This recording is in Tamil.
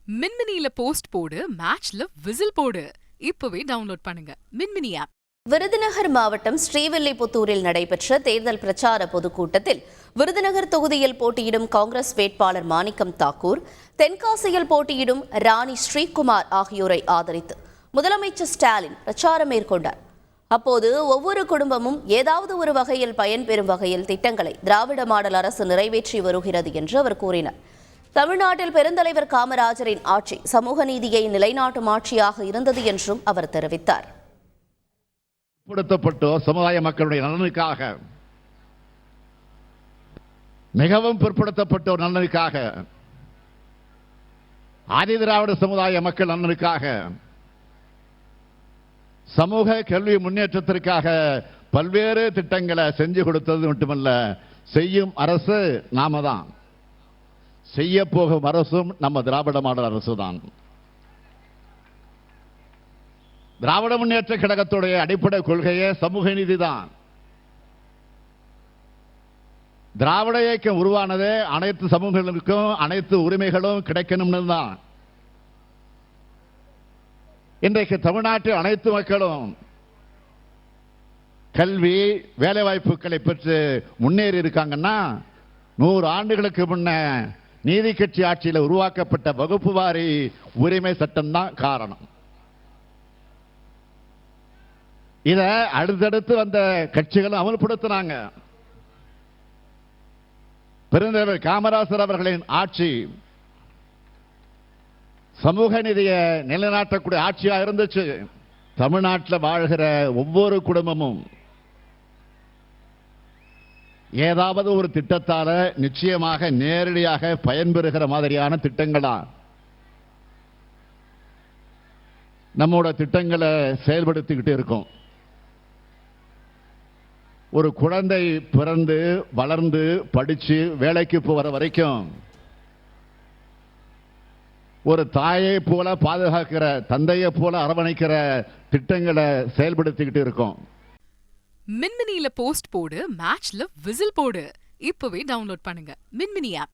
மின்மினியில போஸ்ட் போடு, மேட்ச்ல விசில் போடு. இப்பவே டவுன்லோட் பண்ணுங்க மின்மினி ஆப். விருதுநகர் மாவட்டம் ஸ்ரீவில்லிபுத்தூரில் நடைபெற்ற தேர்தல் பிரச்சார பொதுக்கூட்டத்தில் விருதுநகர் தொகுதியில் போட்டியிடும் காங்கிரஸ் வேட்பாளர் மாணிக்கம் தாக்கூர், தென்காசியில் போட்டியிடும் ராணி ஸ்ரீகுமார் ஆகியோரை ஆதரித்து முதலமைச்சர் ஸ்டாலின் பிரச்சாரம் மேற்கொண்டார். அப்போது ஒவ்வொரு குடும்பமும் ஏதாவது ஒரு வகையில் பயன்பெறும் வகையில் திட்டங்களை திராவிட மாடல் அரசு நிறைவேற்றி வருகிறது என்று அவர் கூறினார். தமிழ்நாட்டில் பெருந்தலைவர் காமராஜரின் ஆட்சி சமூக நீதியை நிலைநாட்டும் ஆட்சியாக இருந்தது என்றும் அவர் தெரிவித்தார். சமுதாய மக்களுடைய நலனுக்காக, மிகவும் பிற்படுத்தப்பட்டோர் நலனுக்காக, ஆதி திராவிட சமுதாய மக்கள் நலனுக்காக, சமூக கல்வி முன்னேற்றத்திற்காக பல்வேறு திட்டங்களை செஞ்சு கொடுத்தது மட்டுமல்ல, செய்யும் அரசு நாம தான், செய்ய போகும் அரசும் நம்ம திராவிட மாடல் அரசு தான். திராவிட முன்னேற்ற கழகத்துடைய அடிப்படை கொள்கையே சமூக நீதி தான். திராவிட இயக்கம் உருவானதே அனைத்து சமூகங்களுக்கும் அனைத்து உரிமைகளும் கிடைக்கணும்னு தான். இன்றைக்கு தமிழ்நாட்டில் அனைத்து மக்களும் கல்வி வேலை வாய்ப்புகளை பெற்று முன்னேறி இருக்காங்கன்னா 100 ஆண்டுகளுக்கு முன்ன நீதி கட்சி ஆட்சியில் உருவாக்கப்பட்ட வகுப்பு வாரி உரிமை சட்டம் தான் காரணம். இத அடுத்தடுத்து வந்த கட்சிகளும் அமல்படுத்தினாங்க. பெருந்தலைவர் காமராஜர் அவர்களின் ஆட்சி சமூக நீதியை நிலைநாட்டக்கூடிய ஆட்சியா இருந்துச்சு. தமிழ்நாட்டில் வாழ்கிற ஒவ்வொரு குடும்பமும் ஏதாவது ஒரு திட்டத்தால நிச்சயமாக நேரடியாக பயன்பெறுகிற மாதிரியான திட்டங்களா நம்மோட திட்டங்களை செயல்படுத்திக்கிட்டு இருக்கோம். ஒரு குழந்தை பிறந்து வளர்ந்து படிச்சு வேலைக்கு போகிற வரைக்கும் ஒரு தாயை போல பாதுகாக்கிற, தந்தையை போல அரவணைக்கிற திட்டங்களை செயல்படுத்திக்கிட்டு இருக்கோம். மின்மினியில போஸ்ட் போடு, மேட்ச்ல விசில் போடு. இப்பவே டவுன்லோட் பண்ணுங்க மின்மினி ஆப்.